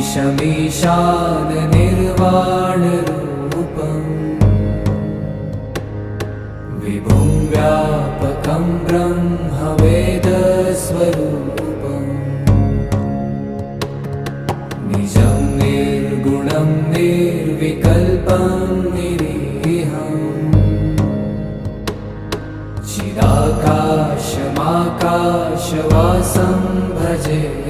ईशमीशान निर्वाणरूपम् विभुं व्यापकं ब्रह्मवेदस्वरूपम् निजं निर्गुणं निर्विकल्पं निरीहम् चिदाकाशमाकाशवासं भजे।